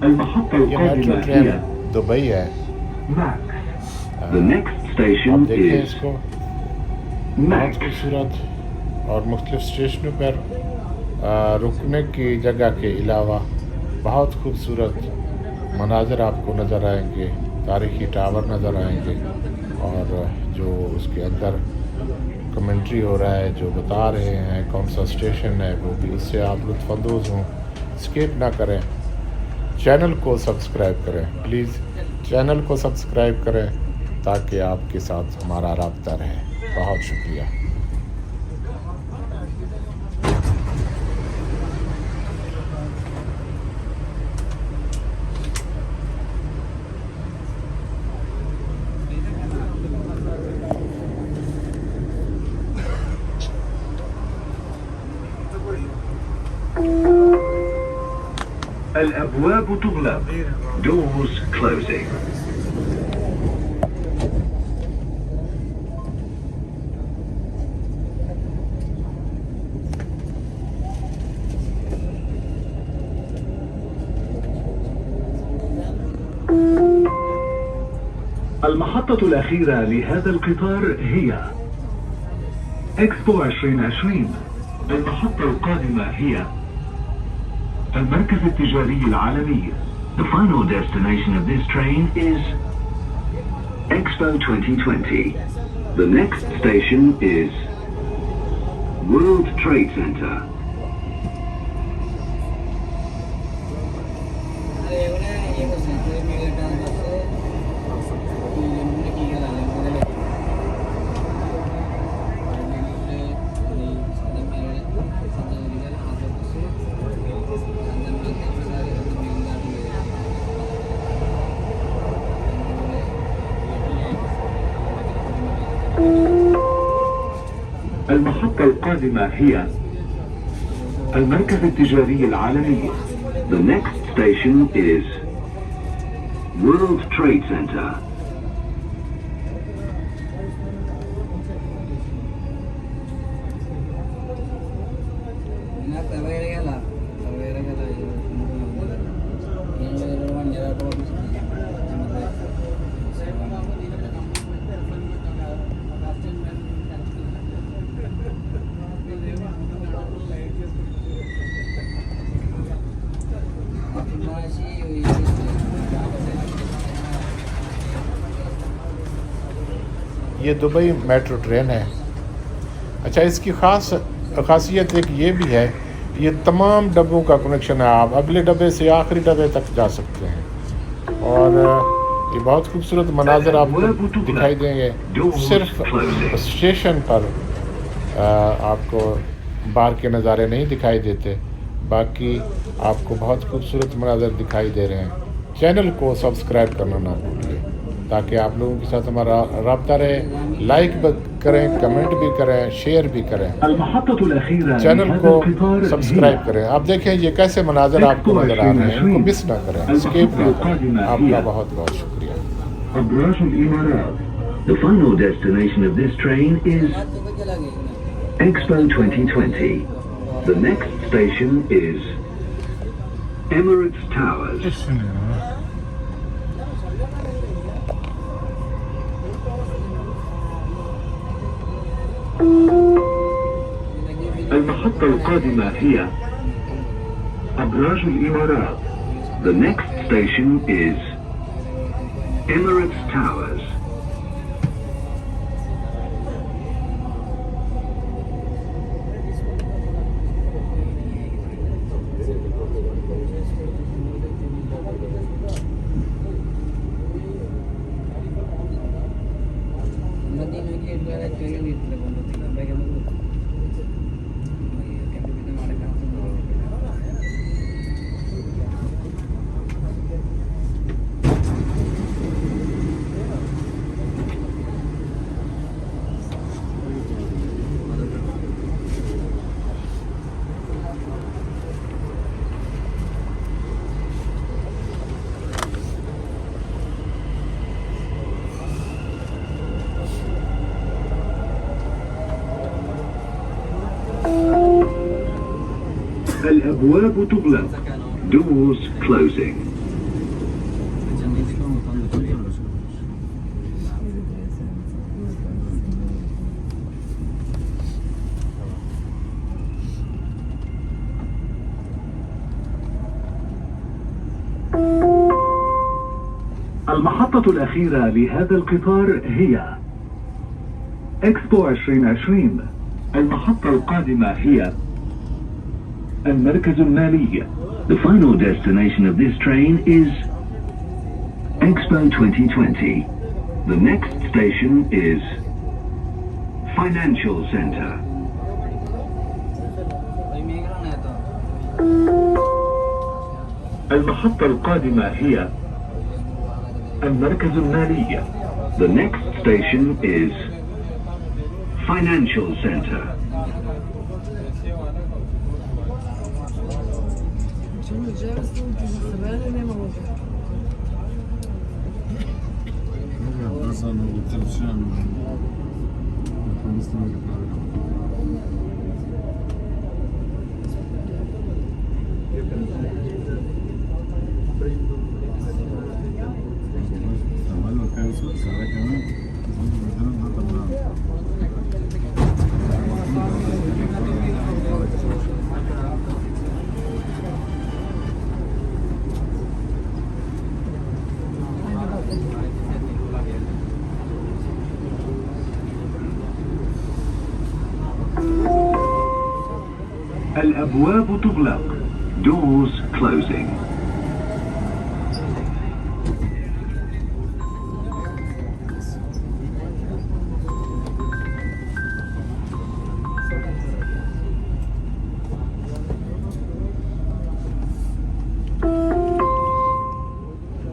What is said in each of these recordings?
المحطة ये metro القادمة train هي Dubai है। Max. The next आप station देखें is इसको, बहुत Max. खूबसूरत और मुख्तलिफ़ स्टेशनों पर रुकने की जगह के अलावा बहुत खूबसूरत मनाज़र आपको नज़र आएंगे, तारीख़ी टावर नज़र आएंगे, और जो उसके अंदर कमेंट्री हो रहा है, जो बता रहे हैं कौन सा स्टेशन है, वो भी उससे आप लुत्फ़अंदोज़ हों। स्किप ना करें, चैनल को सब्सक्राइब करें, प्लीज़ चैनल को सब्सक्राइब करें ताकि आपके साथ हमारा राब्ता रहे। बहुत शुक्रिया। الأبواب تغلق. Doors closing. المحطة الأخيرة لهذا القطار هي إكسبو 2020. المحطة القادمة هي المركز التجاري العالمي. The final destination of this train is Expo 2020. The next station is World Trade Center. المحطة القادمة هي المركز التجاري العالمي. The next station is World Trade Center. ये दुबई मेट्रो ट्रेन है। अच्छा, इसकी ख़ासियत एक ये भी है, ये तमाम डब्बों का कनेक्शन है। आप अगले डब्बे से आखिरी डब्बे तक जा सकते हैं, और ये बहुत खूबसूरत मनाज़र आपको दिखाई देंगे। सिर्फ स्टेशन पर आपको बाहर के नज़ारे नहीं दिखाई देते, बाकी आपको बहुत खूबसूरत मनाज़र दिखाई दे रहे हैं। चैनल को सब्सक्राइब करना ना भूलिए ताकि आप लोगों के साथ हमारा राब्ता रहे। लाइक भी करें, कमेंट भी करें, शेयर भी करें, चैनल को सब्सक्राइब करें। आप देखें ये कैसे मनाज़र आपको नज़र आ रहे हैं, इनको मिस ना करें, स्किप ना करें। आपका बहुत बहुत शुक्रिया। The final destination of this train is Expo 2020. The next station is Emirates Towers. المحطة القادمة هي أبراج الإمارات. The next station is Emirates Towers. الأبواب تغلق. Doors closing. المحطة الأخيرة لهذا القطار هي إكسبو 2020. المحطة القادمة هي المركز المالي. The final destination of this train is Expo 2020. The next station is Financial Center. المحطة القادمة هي المركز المالي. The next station is Financial Center. الأبواب تغلق. Doors closing.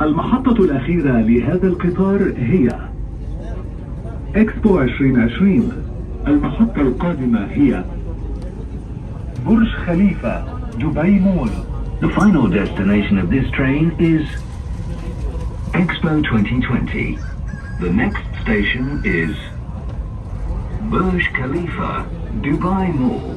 المحطة الأخيرة لهذا القطار هي إكسبو 2020. المحطة القادمة هي برج خليفة دبي مول. The final destination of this train is Expo 2020. The next station is Burj Khalifa Dubai Mall.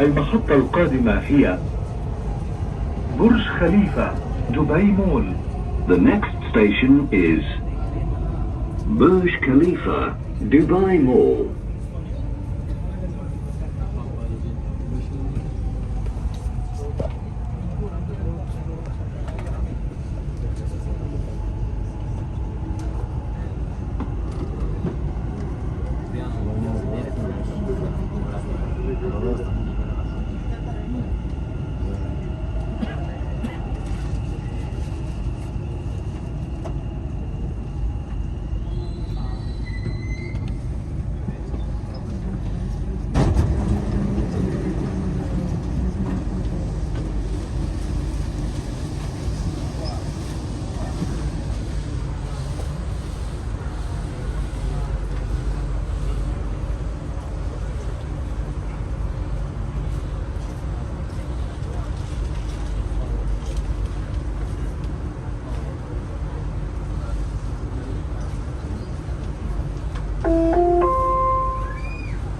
المحطة القادمة هي برج خليفة دبي مول. The next station is Burj Khalifa Dubai Mall.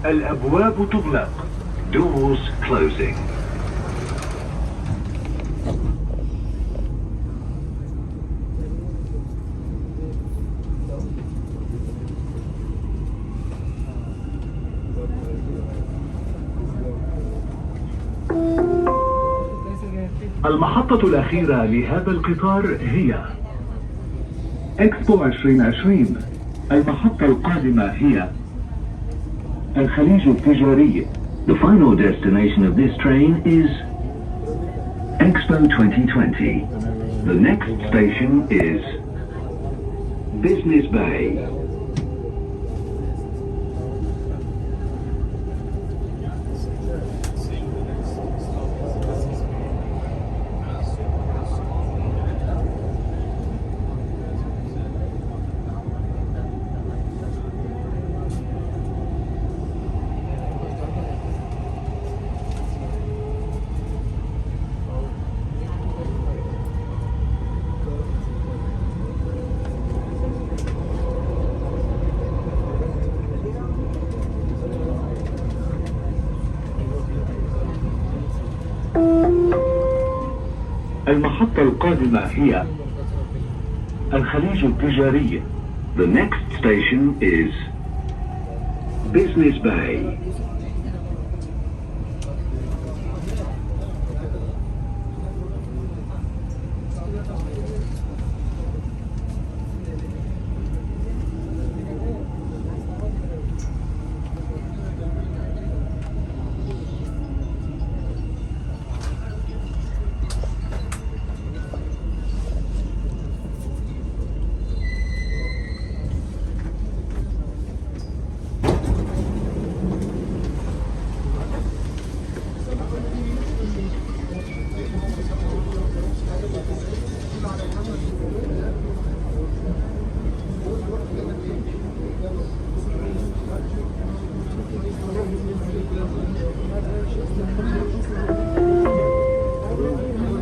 الأبواب تغلق. Doors closing. المحطة الأخيرة لهذا القطار هي إكسبو 2020. المحطة القادمة هي الخليج التجاري. The final destination of this train is Expo 2020. The next station is Business Bay. المحطة القادمة هي الخليج التجاري. The next station is Business Bay.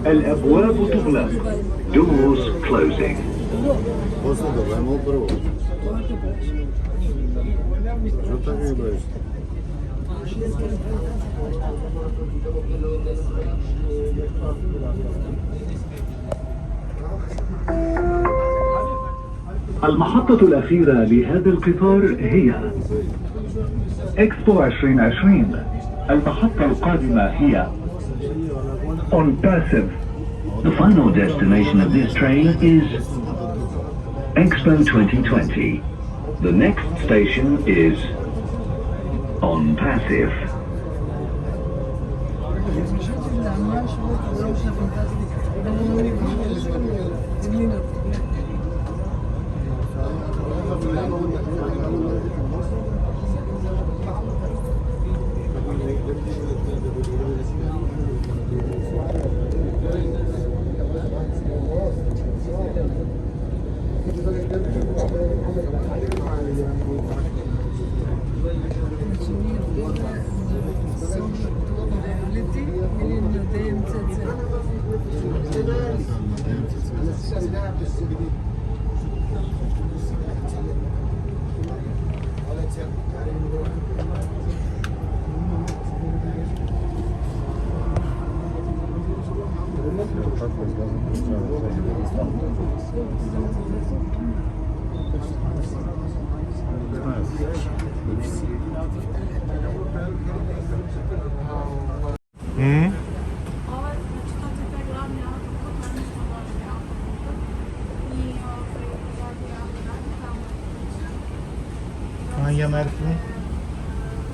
الأبواب تغلق. Doors closing. المحطة الأخيرة لهذا القطار هي إكسبو 2020. المحطة القادمة هي On Passive. The final destination of this train is Expo 2020. The next station is On Passive. ये marriage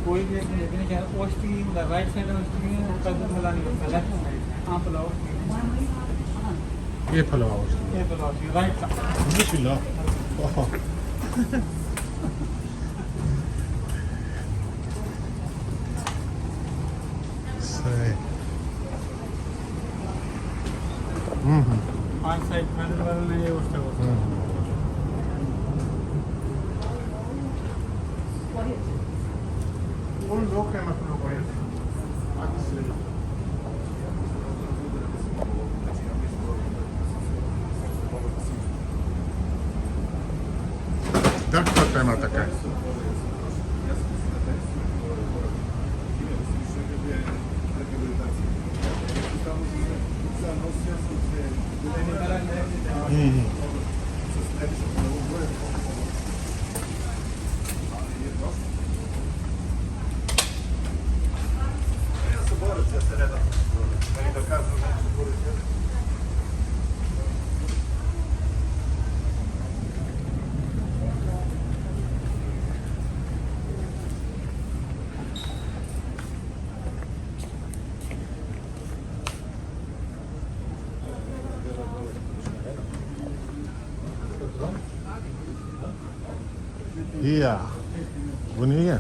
कोई भी नहीं, लेकिन क्या ओस्टिंग the right side ओस्टिंग कदम फलानी left side आप लाओ ये फलवाओ ये तो राइट साइड बिस्मिल्लाह सही ऑन साइड पैदल वाले ने ये ओस्टिंग कौन लोग हैं मतलब कोई दर्द करता है माता का Iya, bunyinya.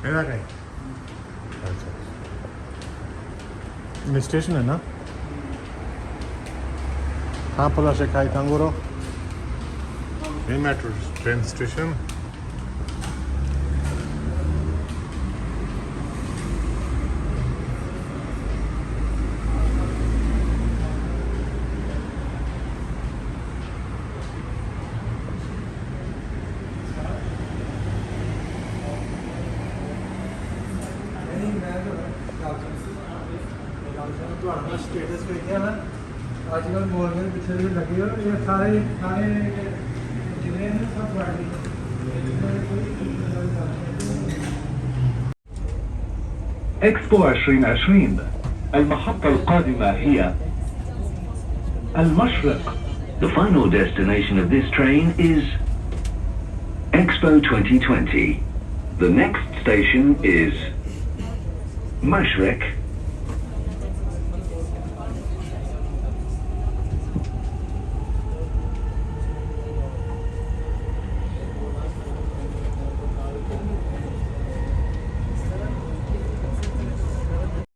मेरा कहीं अच्छा ये स्टेशन है ना हाँ पला से खाई तंगुरो ये मेट्रो ट्रेन स्टेशन ਤੁਹਾਡਾ ਸਟੇਟਸ ਵੇਖਿਆ ਨਾ ਅੱਜ ਕੱਲ੍ਹ ਮੋਲ ਦੇ ਪਿੱਛੇ ਵੀ ਲੱਗੇ ਹੋ ਇਹ ਸਾਰੇ ਜਿੰਨੇ ਨੇ ਸਭ ਤੁਹਾਡੀ إكسبو 2020 المحطة القادمة هي المشرق. The final destination of this train is Expo 2020. The next station is Mashrek